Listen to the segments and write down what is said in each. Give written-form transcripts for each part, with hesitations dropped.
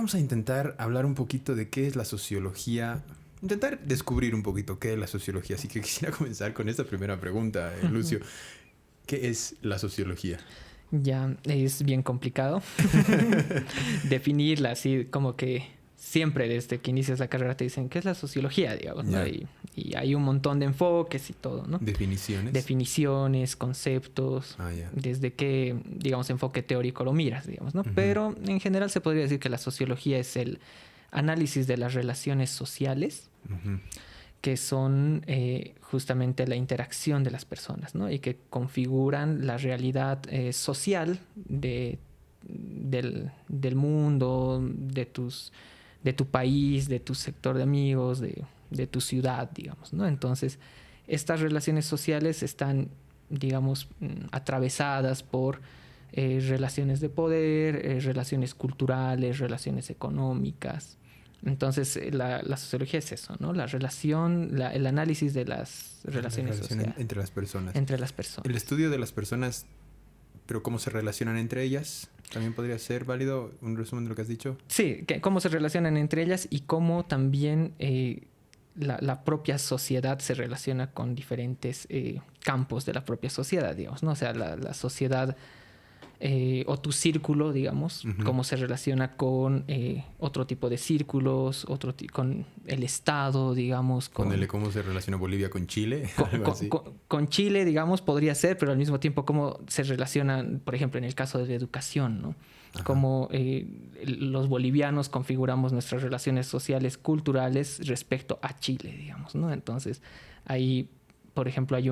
Vamos a intentar hablar un poquito de qué es la sociología. Intentar descubrir un poquito qué es la sociología. Así que quisiera comenzar con esta primera pregunta, Lucio. ¿Qué es la sociología? Ya es bien complicado definirla así como que siempre desde que inicias la carrera te dicen ¿qué es la sociología? Digamos, ¿no? Ya. Y hay un montón de enfoques y todo, ¿no? Definiciones. Definiciones, conceptos, Ya. desde qué, digamos, enfoque teórico lo miras, digamos, ¿no? Pero en general se podría decir que la sociología es el análisis de las relaciones sociales, que son justamente la interacción de las personas, ¿no? Y que configuran la realidad social del mundo, de tu país, de tu sector de amigos, de tu ciudad, digamos, ¿no? Entonces, estas relaciones sociales están, digamos, atravesadas por relaciones de poder, relaciones culturales, relaciones económicas. Entonces, la sociología es eso, ¿no? La relación, el análisis de las relaciones sociales. Entre las personas. Entre las personas. El estudio de las personas, pero cómo se relacionan entre ellas, ¿también podría ser válido un resumen de lo que has dicho? Sí, cómo se relacionan entre ellas y cómo también la propia sociedad se relaciona con diferentes campos de la propia sociedad, digamos, ¿no? O sea, la sociedad o tu círculo, digamos, cómo se relaciona con otro tipo de círculos, con el Estado, digamos. Ponele cómo se relaciona Bolivia con Chile. Con Chile, digamos, podría ser, pero al mismo tiempo cómo se relacionan, por ejemplo, en el caso de la educación, ¿no? Ajá. Cómo los bolivianos configuramos nuestras relaciones sociales, culturales respecto a Chile, digamos, ¿no? Entonces, ahí, por ejemplo, hay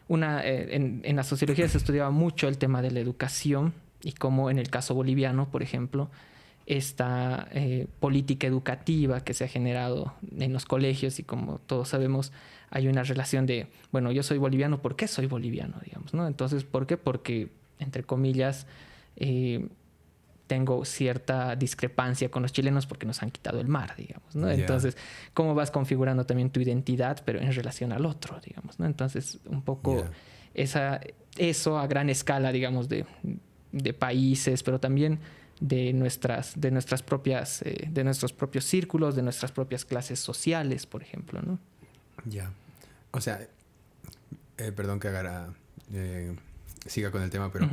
en la sociología se estudiaba mucho el tema de la educación y cómo en el caso boliviano, por ejemplo, esta política educativa que se ha generado en los colegios y como todos sabemos hay una relación de, bueno, yo soy boliviano, ¿por qué soy boliviano? Digamos, ¿no? Entonces, ¿por qué? Porque, entre comillas, tengo cierta discrepancia con los chilenos porque nos han quitado el mar, digamos, ¿no? Yeah. Entonces, ¿cómo vas configurando también tu identidad, pero en relación al otro, digamos, ¿no? Entonces, un poco eso a gran escala, digamos, de países, pero también de nuestros propios círculos, de nuestras propias clases sociales, por ejemplo, ¿no? Ya. O sea, perdón que siga con el tema, pero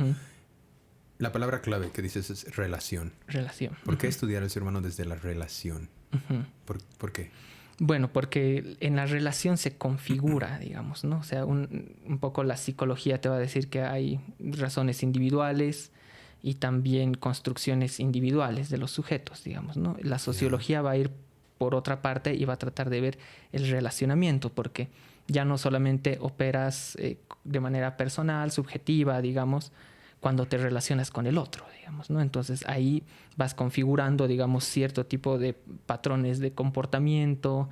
la palabra clave que dices es relación. Relación. ¿Por qué estudiar al ser humano desde la relación? ¿Por qué? Bueno, porque en la relación se configura, digamos, ¿no? O sea, un poco la psicología te va a decir que hay razones individuales y también construcciones individuales de los sujetos, digamos, ¿no? La sociología va a ir por otra parte y va a tratar de ver el relacionamiento, porque ya no solamente operas de manera personal, subjetiva, digamos, cuando te relacionas con el otro, digamos, ¿no? Entonces ahí vas configurando, digamos, cierto tipo de patrones de comportamiento,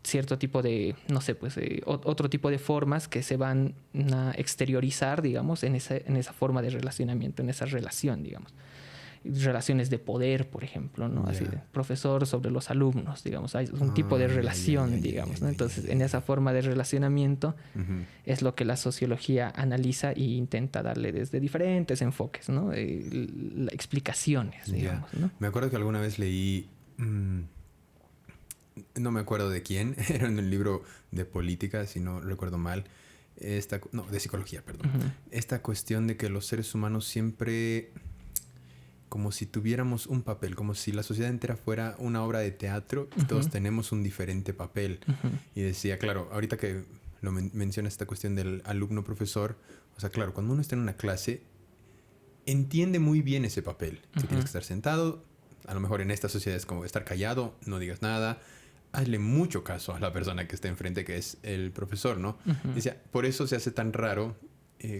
cierto tipo de, no sé, pues otro tipo de formas que se van a exteriorizar, digamos, en esa forma de relacionamiento, en esa relación, digamos. Relaciones de poder, por ejemplo, ¿no? Así de profesor sobre los alumnos, digamos. Hay un tipo de relación, digamos, ¿no? Entonces, en esa forma de relacionamiento es lo que la sociología analiza e intenta darle desde diferentes enfoques, ¿no? Explicaciones, digamos, ¿no? Me acuerdo que alguna vez leí... no me acuerdo de quién, era en un libro de política, si no recuerdo mal. De psicología, perdón. Esta cuestión de que los seres humanos siempre... como si tuviéramos un papel, como si la sociedad entera fuera una obra de teatro y todos tenemos un diferente papel. Y decía, claro, ahorita que lo menciona esta cuestión del alumno-profesor, o sea, claro, cuando uno está en una clase, entiende muy bien ese papel. Que tienes que estar sentado, a lo mejor en esta sociedad es como estar callado, no digas nada, hazle mucho caso a la persona que está enfrente, que es el profesor, ¿no? Decía, por eso se hace tan raro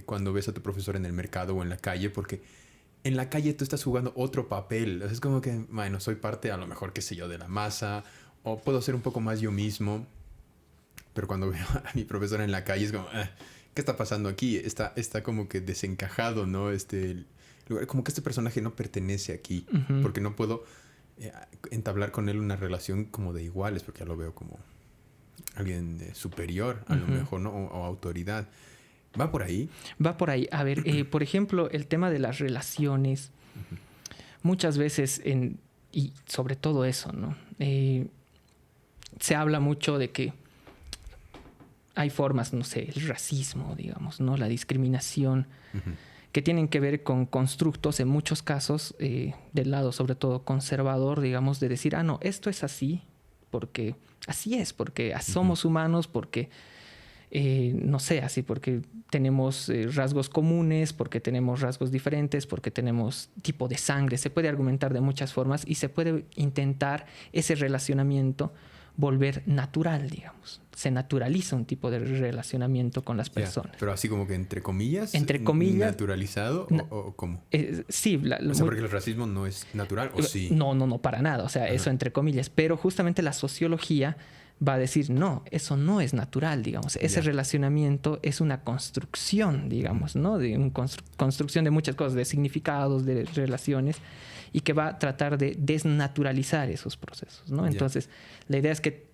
cuando ves a tu profesor en el mercado o en la calle, porque... en la calle tú estás jugando otro papel. O sea, es como que, bueno, soy parte a lo mejor, qué sé yo, de la masa. O puedo ser un poco más yo mismo. Pero cuando veo a mi profesor en la calle es como, ¿qué está pasando aquí? Está como que desencajado, ¿no? Como que este personaje no pertenece aquí. Porque no puedo entablar con él una relación como de iguales. Porque ya lo veo como alguien superior, a lo mejor, ¿no? O autoridad. ¿Va por ahí? Va por ahí. A ver, por ejemplo, el tema de las relaciones. muchas veces, y sobre todo eso, ¿no? Se habla mucho de que hay formas, no sé, el racismo, digamos, ¿no? La discriminación, que tienen que ver con constructos, en muchos casos, del lado sobre todo conservador, digamos, de decir, no, esto es así, porque así es, porque somos humanos, porque, no sé, así, porque tenemos rasgos comunes, porque tenemos rasgos diferentes, porque tenemos tipo de sangre. Se puede argumentar de muchas formas y se puede intentar ese relacionamiento volver natural, digamos. Se naturaliza un tipo de relacionamiento con las personas. Pero así como que entre comillas naturalizado o ¿cómo? Sí. O sea, porque el racismo no es natural, ¿o sí? No, para nada. O sea, eso entre comillas. Pero justamente la sociología va a decir, no, eso no es natural, digamos. Ese relacionamiento es una construcción, digamos, ¿no? De una construcción de muchas cosas, de significados, de relaciones, y que va a tratar de desnaturalizar esos procesos, ¿no? Entonces, la idea es que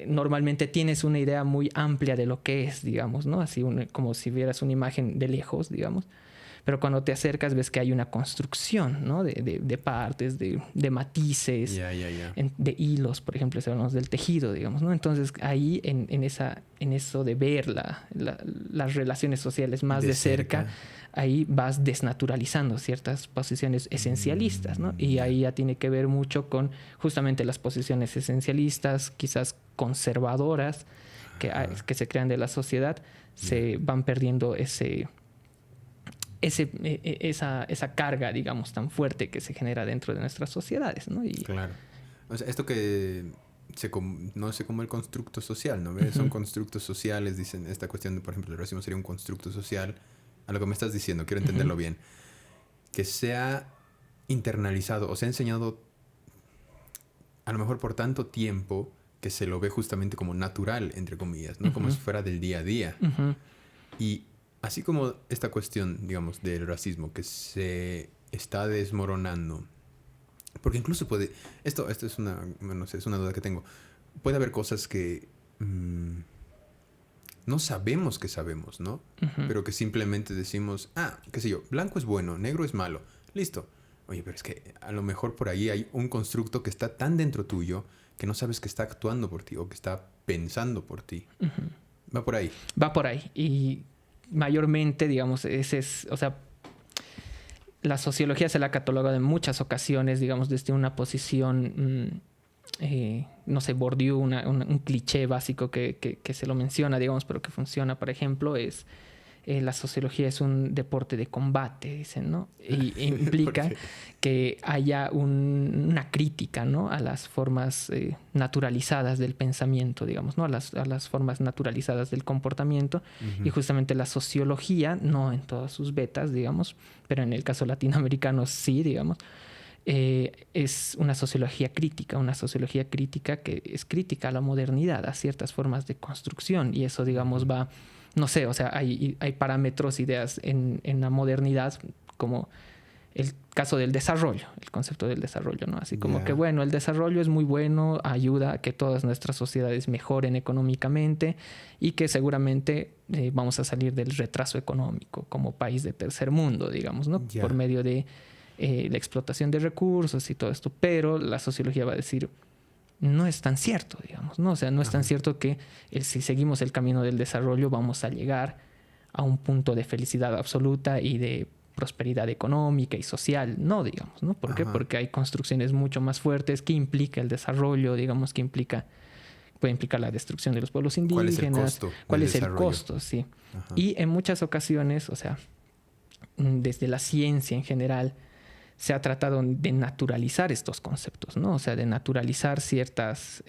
normalmente tienes una idea muy amplia de lo que es, digamos, ¿no? Así como si vieras una imagen de lejos, digamos. Pero cuando te acercas ves que hay una construcción, ¿no? De partes, de matices, de hilos, por ejemplo, si hablamos del tejido, digamos, ¿no? Entonces ahí en eso de ver las relaciones sociales más de cerca, ahí vas desnaturalizando ciertas posiciones esencialistas, ¿no? Y ahí ya tiene que ver mucho con justamente las posiciones esencialistas, quizás conservadoras, que se crean de la sociedad, se van perdiendo esa carga, digamos, tan fuerte que se genera dentro de nuestras sociedades, ¿no? Claro. O sea, esto que no sé cómo el constructo social, ¿no? Son constructos sociales, dicen, esta cuestión de, por ejemplo, el racismo sería un constructo social. A lo que me estás diciendo, quiero entenderlo bien. Que sea internalizado o sea enseñado a lo mejor por tanto tiempo que se lo ve justamente como natural, entre comillas, ¿no? Como si fuera del día a día. Y así como esta cuestión, digamos, del racismo que se está desmoronando, porque incluso puede... Esto es no sé, es una duda que tengo. Puede haber cosas que no sabemos que sabemos, ¿no? Pero que simplemente decimos, qué sé yo, blanco es bueno, negro es malo. Listo. Oye, pero es que a lo mejor por ahí hay un constructo que está tan dentro tuyo que no sabes que está actuando por ti o que está pensando por ti. Va por ahí. Va por ahí. Y mayormente, digamos, o sea, la sociología se la ha catalogado en muchas ocasiones, digamos, desde una posición, no sé, Bourdieu, un cliché básico que se lo menciona, digamos, pero que funciona, por ejemplo, es la sociología es un deporte de combate, dicen, ¿no? Y implica que haya una crítica, ¿no? A las formas naturalizadas del pensamiento, digamos, ¿no? A las formas naturalizadas del comportamiento. Y justamente la sociología, no en todas sus vetas, digamos, pero en el caso latinoamericano sí, digamos, es una sociología crítica que es crítica a la modernidad, a ciertas formas de construcción. Y eso, digamos, va... No sé, o sea, hay parámetros, ideas en la modernidad, como el caso del desarrollo, el concepto del desarrollo, ¿no? Así como que, bueno, el desarrollo es muy bueno, ayuda a que todas nuestras sociedades mejoren económicamente y que seguramente vamos a salir del retraso económico como país de tercer mundo, digamos, ¿no? Por medio de la explotación de recursos y todo esto. Pero la sociología va a decir... No es tan cierto, digamos, ¿no? O sea, no es tan cierto que si seguimos el camino del desarrollo vamos a llegar a un punto de felicidad absoluta y de prosperidad económica y social. No, digamos, ¿no? ¿Por qué? Porque hay construcciones mucho más fuertes que implica el desarrollo, digamos, puede implicar la destrucción de los pueblos indígenas. ¿Cuál es el costo? ¿Cuál es el costo? Sí. Y en muchas ocasiones, o sea, desde la ciencia en general, se ha tratado de naturalizar estos conceptos, ¿no? O sea, de naturalizar ciertas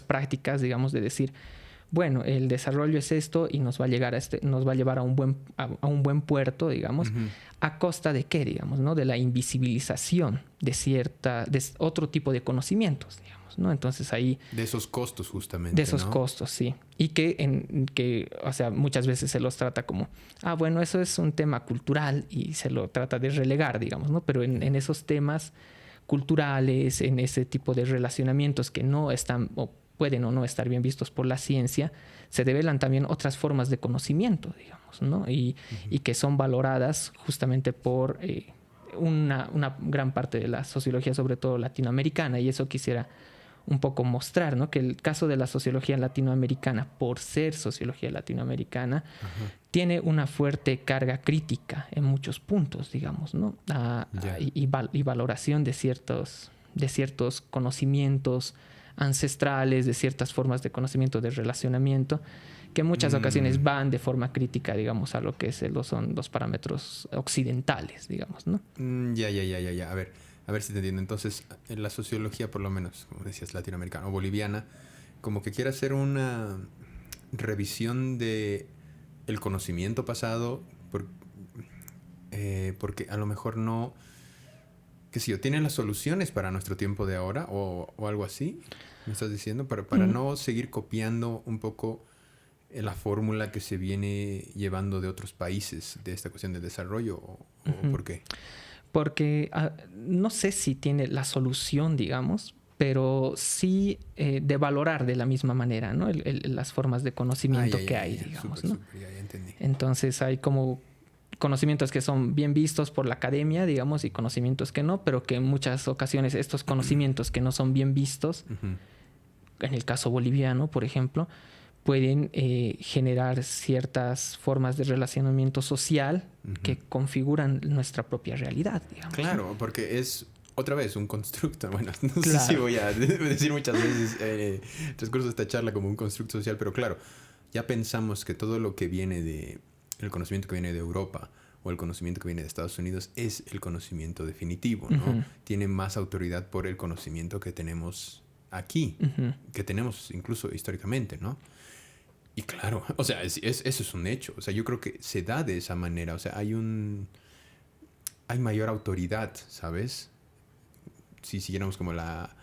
prácticas, digamos, de decir, bueno, el desarrollo es esto y nos va a llevar a un buen puerto, digamos, ¿a costa de qué, digamos, ¿no? De la invisibilización de otro tipo de conocimientos, digamos, ¿no? Entonces ahí... De esos costos, justamente, de esos costos, sí. Y que, o sea, muchas veces se los trata como, bueno, eso es un tema cultural y se lo trata de relegar, digamos, ¿no? Pero en esos temas culturales, en ese tipo de relacionamientos que no están o pueden o no estar bien vistos por la ciencia, se develan también otras formas de conocimiento, digamos, ¿no? Y que son valoradas justamente por una gran parte de la sociología, sobre todo latinoamericana, y eso quisiera un poco mostrar, ¿no? Que el caso de la sociología latinoamericana, por ser sociología latinoamericana, tiene una fuerte carga crítica en muchos puntos, digamos, ¿no? Y valoración de ciertos conocimientos ancestrales, de ciertas formas de conocimiento, de relacionamiento, que en muchas ocasiones van de forma crítica, digamos, a lo que son los parámetros occidentales, digamos, ¿no? Ya. A ver si te entiendo. Entonces, en la sociología, por lo menos, como decías, latinoamericana o boliviana, como que quiere hacer una revisión de el conocimiento pasado, porque a lo mejor no, qué sé yo, tienen las soluciones para nuestro tiempo de ahora o algo así, me estás diciendo, para no seguir copiando un poco la fórmula que se viene llevando de otros países de esta cuestión de desarrollo, o ¿por qué? Porque no sé si tiene la solución, digamos, pero sí de valorar de la misma manera, ¿no? Las formas de conocimiento que hay, digamos, ¿no? Ya entendí. Entonces hay como conocimientos que son bien vistos por la academia, digamos, y conocimientos que no, pero que en muchas ocasiones estos conocimientos que no son bien vistos, en el caso boliviano, por ejemplo, pueden generar ciertas formas de relacionamiento social que configuran nuestra propia realidad, digamos. Claro, ¿no? Porque es, otra vez, un constructo. Bueno, no sé si voy a decir muchas veces transcurso de esta charla como un constructo social, pero claro, ya pensamos que todo lo que viene el conocimiento que viene de Europa o el conocimiento que viene de Estados Unidos es el conocimiento definitivo, ¿no? Tiene más autoridad por el conocimiento que tenemos aquí, que tenemos incluso históricamente, ¿no? Y claro, o sea, eso es un hecho. O sea, yo creo que se da de esa manera. O sea, hay mayor autoridad, ¿sabes? Si siguiéramos como la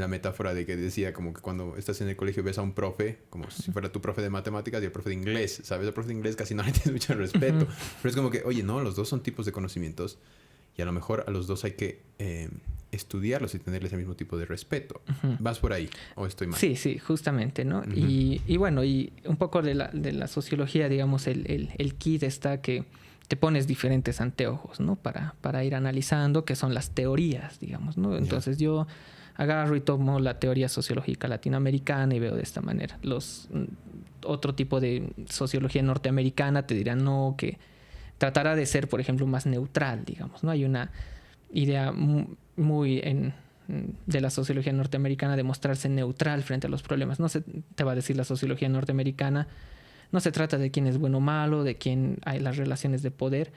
metáfora de que decía como que cuando estás en el colegio ves a un profe, como si fuera tu profe de matemáticas y el profe de inglés, ¿sabes? El profe de inglés casi no le tienes mucho respeto. Pero es como que, oye, no, los dos son tipos de conocimientos y a lo mejor a los dos hay que estudiarlos y tenerles el mismo tipo de respeto. ¿Vas por ahí o estoy mal? Sí, justamente, ¿no? Y bueno, y un poco de la sociología, digamos, el kit está que te pones diferentes anteojos, ¿no? Para ir analizando qué son las teorías, digamos, ¿no? Entonces yo agarro y tomo la teoría sociológica latinoamericana y veo de esta manera. Otro tipo de sociología norteamericana te dirán no, que tratará de ser, por ejemplo, más neutral, digamos, ¿no? Hay una idea muy de la sociología norteamericana de mostrarse neutral frente a los problemas. No se te va a decir la sociología norteamericana, no se trata de quién es bueno o malo, de quién hay las relaciones de poder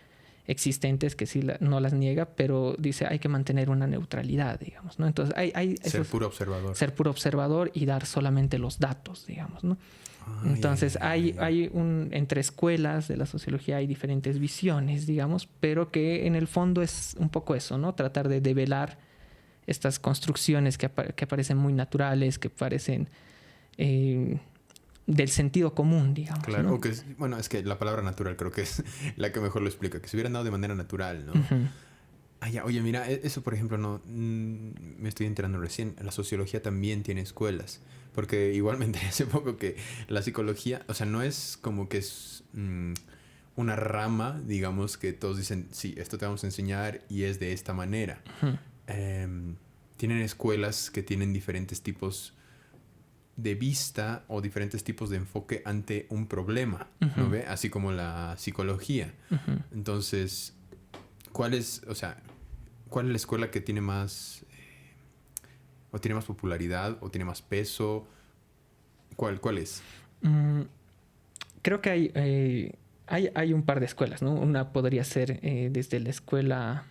existentes, que sí no las niega, pero dice hay que mantener una neutralidad, digamos, ¿no? Entonces ser puro observador. Ser puro observador y dar solamente los datos, digamos, ¿no? Entonces entre escuelas de la sociología hay diferentes visiones, digamos, pero que en el fondo es un poco eso, ¿no? Tratar de develar estas construcciones que parecen muy naturales, que parecen del sentido común, digamos. Claro, ¿no? o que bueno, es que la palabra natural creo que es la que mejor lo explica, que se hubieran dado de manera natural, ¿no? Oye, mira, eso por ejemplo no me estoy enterando recién. La sociología también tiene escuelas. Porque igualmente hace poco que la psicología, o sea, no es como que es una rama, digamos, que todos dicen, sí, esto te vamos a enseñar y es de esta manera. Tienen escuelas que tienen diferentes tipos de vista o diferentes tipos de enfoque ante un problema, ¿no ve? Así como la psicología. Entonces, ¿cuál es la escuela que tiene más o tiene más popularidad o tiene más peso? ¿Cuál es? Creo que hay un par de escuelas, ¿no? Una podría ser desde la escuela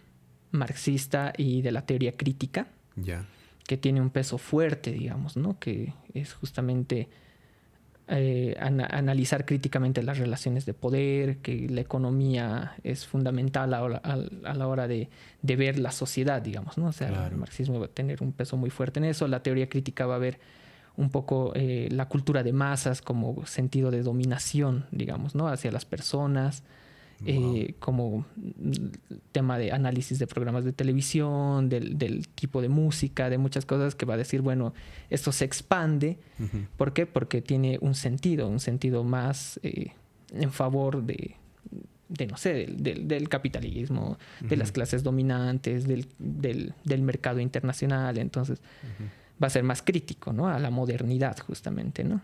marxista y de la teoría crítica, que tiene un peso fuerte, digamos, ¿no? Que es justamente analizar críticamente las relaciones de poder, que la economía es fundamental a la hora de ver la sociedad, digamos, ¿no? O sea, claro, el marxismo va a tener un peso muy fuerte en eso. La teoría crítica va a ver un poco la cultura de masas como sentido de dominación, digamos, ¿no? Hacia las personas, como tema de análisis de programas de televisión, del tipo de música, de muchas cosas, que va a decir, bueno, esto se expande. ¿Por qué? Porque tiene un sentido más en favor no sé, del capitalismo, de las clases dominantes, del mercado internacional. Entonces va a ser más crítico, ¿no? A la modernidad, justamente, ¿no?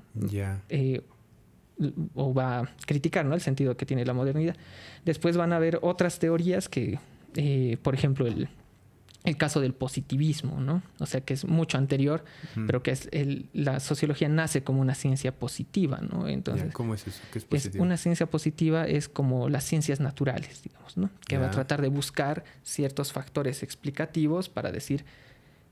O va a criticar, ¿no?, el sentido que tiene la modernidad. Después van a haber otras teorías que, por ejemplo, el caso del positivismo, ¿no? O sea, que es mucho anterior, pero que la sociología nace como una ciencia positiva, ¿no? Entonces, ¿cómo es eso? ¿Qué es positivo? Una ciencia positiva es como las ciencias naturales, digamos, ¿no? Que va a tratar de buscar ciertos factores explicativos para decir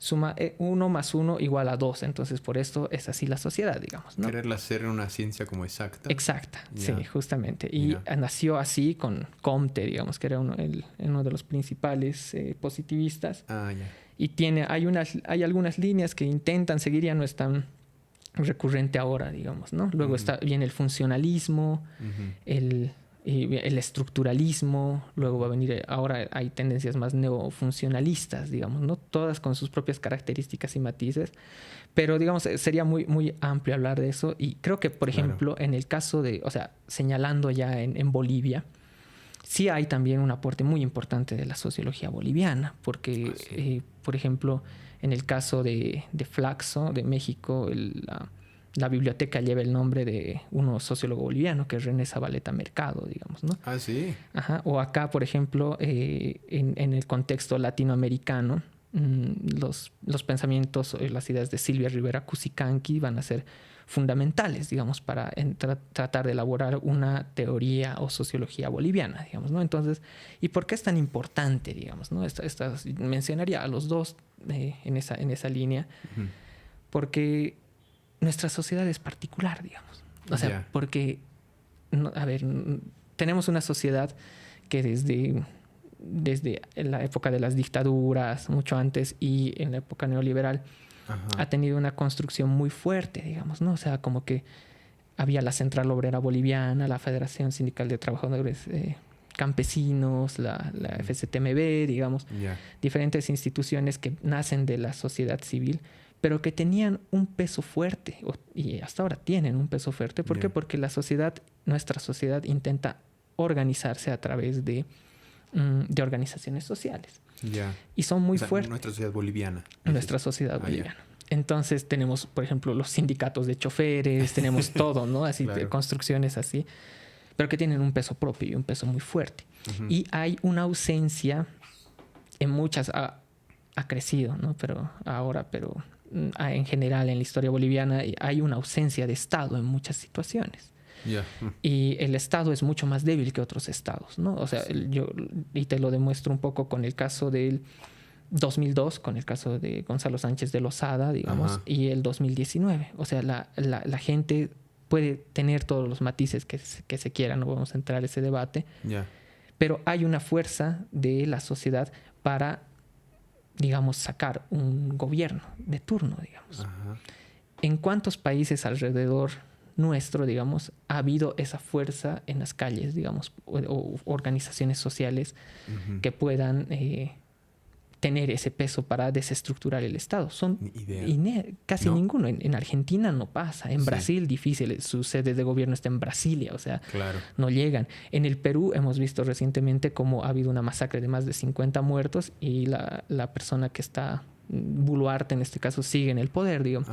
suma 1 más 1 igual a 2. Entonces, por esto es así la sociedad, digamos, ¿no? Quererla hacer una ciencia como exacta. Exacta, sí, justamente. Y nació así con Comte, digamos, que era uno de los principales positivistas. Y hay algunas líneas que intentan seguir, ya no es tan recurrente ahora, digamos, ¿no? Luego viene el funcionalismo, el estructuralismo, luego va a venir, ahora hay tendencias más neofuncionalistas, digamos, ¿no? Todas con sus propias características y matices, pero digamos, sería muy, muy amplio hablar de eso. Y creo que, por ejemplo, en el caso de, o sea, señalando ya en Bolivia, sí hay también un aporte muy importante de la sociología boliviana, porque, por ejemplo, en el caso de Flaxo, de México, la biblioteca lleva el nombre de un sociólogo boliviano, que es René Zabaleta Mercado, digamos, ¿no? Ah, sí. Ajá. O acá, por ejemplo, en el contexto latinoamericano, los pensamientos, las ideas de Silvia Rivera Cusicanqui van a ser fundamentales, digamos, para tratar de elaborar una teoría o sociología boliviana, digamos, ¿no? Entonces, ¿y por qué es tan importante, digamos, ¿no? Mencionaría a los dos en esa línea, porque nuestra sociedad es particular, digamos. O sea, porque, a ver, tenemos una sociedad que desde la época de las dictaduras, mucho antes, y en la época neoliberal, ha tenido una construcción muy fuerte, digamos, ¿no? O sea, como que había la Central Obrera Boliviana, la Federación Sindical de Trabajadores Campesinos, la FCTMB, digamos, diferentes instituciones que nacen de la sociedad civil, pero que tenían un peso fuerte, y hasta ahora tienen un peso fuerte. ¿Por qué? Porque nuestra sociedad intenta organizarse a través de organizaciones sociales. Y son muy fuertes. Nuestra sociedad boliviana. Nuestra sociedad boliviana. Entonces tenemos, por ejemplo, los sindicatos de choferes, tenemos todo, ¿no? Así, construcciones así, pero que tienen un peso propio y un peso muy fuerte. Y hay una ausencia en muchas... Ha crecido, ¿no? Pero en general en la historia boliviana hay una ausencia de Estado en muchas situaciones. Y el Estado es mucho más débil que otros estados, ¿no? O sea, y te lo demuestro un poco con el caso del 2002, con el caso de Gonzalo Sánchez de Lozada, digamos, y el 2019. O sea, la gente puede tener todos los matices que se quieran, no vamos a entrar a ese debate, pero hay una fuerza de la sociedad para, digamos, sacar un gobierno de turno, digamos. ¿En cuántos países alrededor nuestro, digamos, ha habido esa fuerza en las calles, digamos, o organizaciones sociales que puedan tener ese peso para desestructurar el Estado? Son casi ninguno. En Argentina no pasa. En Brasil, difícil. Su sede de gobierno está en Brasilia. O sea, no llegan. En el Perú hemos visto recientemente cómo ha habido una masacre de más de 50 muertos y la persona que está, Boluarte en este caso, sigue en el poder, digamos.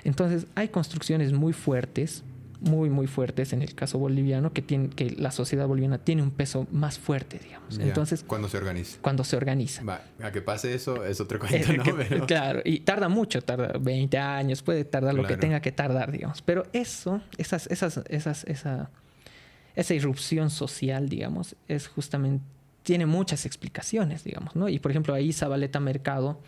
Entonces, hay construcciones muy fuertes, muy, muy fuertes en el caso boliviano, que la sociedad boliviana tiene un peso más fuerte, digamos. Entonces, cuando se organiza. A que pase eso es otro cuento, ¿no? Pero... Claro, y tarda mucho, tarda 20 años, puede tardar lo que tenga que tardar, digamos. Pero esa irrupción social, digamos, es justamente, tiene muchas explicaciones, digamos, ¿no? Y por ejemplo, ahí Zabaleta Mercado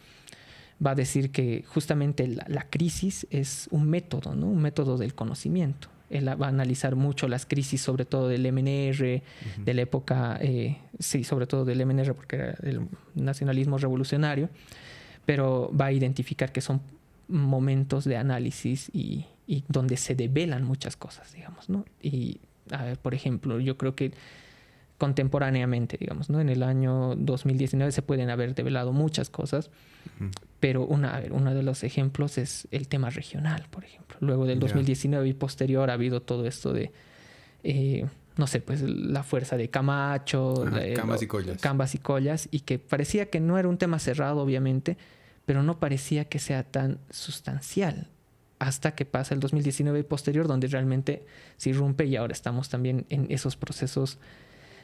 va a decir que justamente la crisis es un método, ¿no? Un método del conocimiento. Él va a analizar mucho las crisis, sobre todo del MNR, de la época, sobre todo del MNR, porque era el nacionalismo revolucionario, pero va a identificar que son momentos de análisis y donde se develan muchas cosas, digamos, ¿no? Y, a ver, por ejemplo, yo creo que contemporáneamente, digamos, ¿no? En el año 2019 se pueden haber develado muchas cosas, pero uno de los ejemplos es el tema regional, por ejemplo. Luego del 2019 y posterior ha habido todo esto de no sé, pues la fuerza de Camacho, Cambas y Collas. Cambas y Collas, y que parecía que no era un tema cerrado, obviamente, pero no parecía que sea tan sustancial hasta que pasa el 2019 y posterior, donde realmente se irrumpe, y ahora estamos también en esos procesos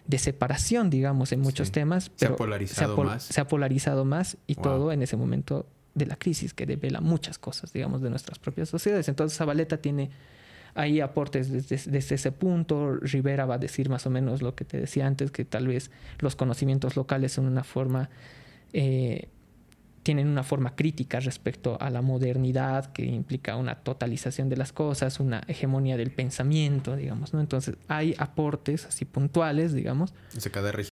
de separación, digamos, en muchos temas. Pero se ha polarizado más. Se ha polarizado más, y todo en ese momento de la crisis que devela muchas cosas, digamos, de nuestras propias sociedades. Entonces Zabaleta tiene ahí aportes desde ese punto. Rivera va a decir más o menos lo que te decía antes, que tal vez los conocimientos locales son una forma... tienen una forma crítica respecto a la modernidad, que implica una totalización de las cosas, una hegemonía del pensamiento, digamos, ¿no? Entonces hay aportes así puntuales, digamos. O sea, cada región